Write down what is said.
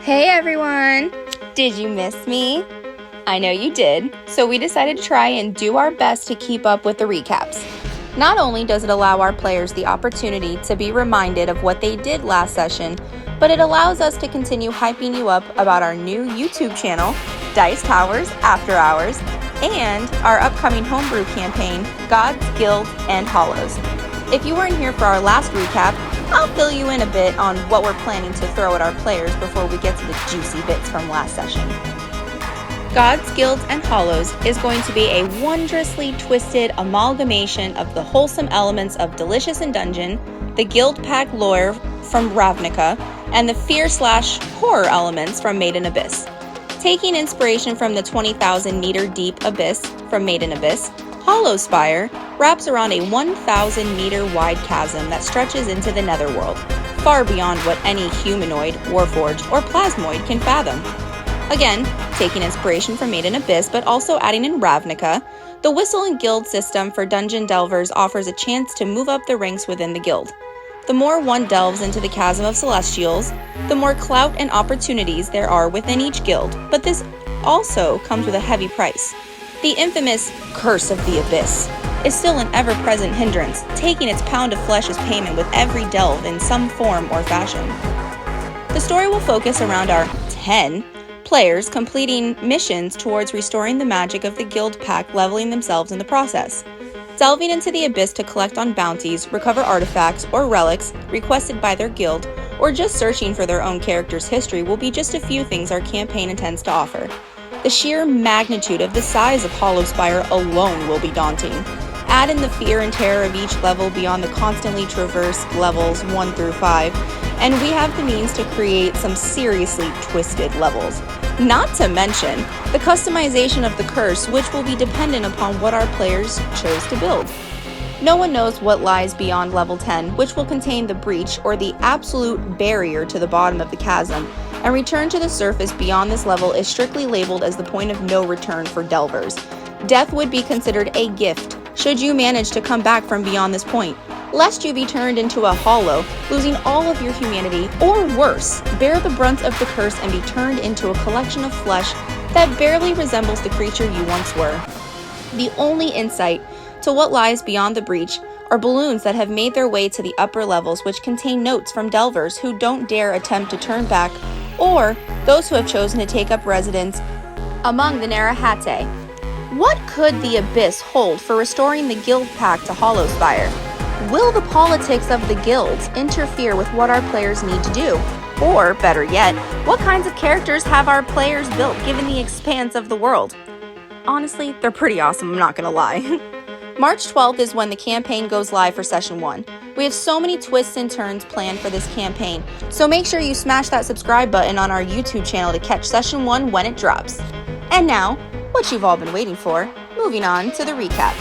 Hey everyone! Did you miss me? I know you did, so we decided to try and do our best to keep up with the recaps. Not only does it allow our players the opportunity to be reminded of what they did last session, but it allows us to continue hyping you up about our new YouTube channel, Dice Towers After Hours, and our upcoming Homebrew campaign, Gods, Guilds, and Hollows. If you weren't here for our last recap, I'll fill you in a bit on what we're planning to throw at our players before we get to the juicy bits from last session. Gods, Guilds, and Hollows is going to be a wondrously twisted amalgamation of the wholesome elements of Delicious in Dungeon, the Guild Pack lore from Ravnica, and the fear/horror elements from Made in Abyss. Taking inspiration from the 20,000 meter deep abyss from Made in Abyss, Hollowspire wraps around a 1,000 meter wide chasm that stretches into the netherworld, far beyond what any humanoid, warforged, or plasmoid can fathom. Again, taking inspiration from Made in Abyss, but also adding in Ravnica, the Whistle and Guild system for Dungeon Delvers offers a chance to move up the ranks within the guild. The more one delves into the chasm of Celestials, the more clout and opportunities there are within each guild, but this also comes with a heavy price. The infamous Curse of the Abyss is still an ever-present hindrance, taking its pound of flesh as payment with every delve in some form or fashion. The story will focus around our 10 players completing missions towards restoring the magic of the guild pack, leveling themselves in the process. Delving into the abyss to collect on bounties, recover artifacts or relics requested by their guild, or just searching for their own character's history will be just a few things our campaign intends to offer. The sheer magnitude of the size of Hollowspire alone will be daunting. Add in the fear and terror of each level beyond the constantly traversed levels 1 through 5, and we have the means to create some seriously twisted levels. Not to mention the customization of the curse, which will be dependent upon what our players chose to build. No one knows what lies beyond level 10, which will contain the breach or the absolute barrier to the bottom of the chasm, and return to the surface beyond this level is strictly labeled as the point of no return for delvers. Death would be considered a gift should you manage to come back from beyond this point, lest you be turned into a hollow, losing all of your humanity, or worse, bear the brunt of the curse and be turned into a collection of flesh that barely resembles the creature you once were. The only insight to what lies beyond the breach are balloons that have made their way to the upper levels, which contain notes from delvers who don't dare attempt to turn back, or those who have chosen to take up residence among the Narahate. What could the Abyss hold for restoring the guild pack to Hollowspire? Will the politics of the guilds interfere with what our players need to do? Or, better yet, what kinds of characters have our players built given the expanse of the world? Honestly, they're pretty awesome, I'm not gonna lie. March 12th is when the campaign goes live for Session 1. We have so many twists and turns planned for this campaign, so make sure you smash that subscribe button on our YouTube channel to catch Session 1 when it drops. And now, what you've all been waiting for, moving on to the recap.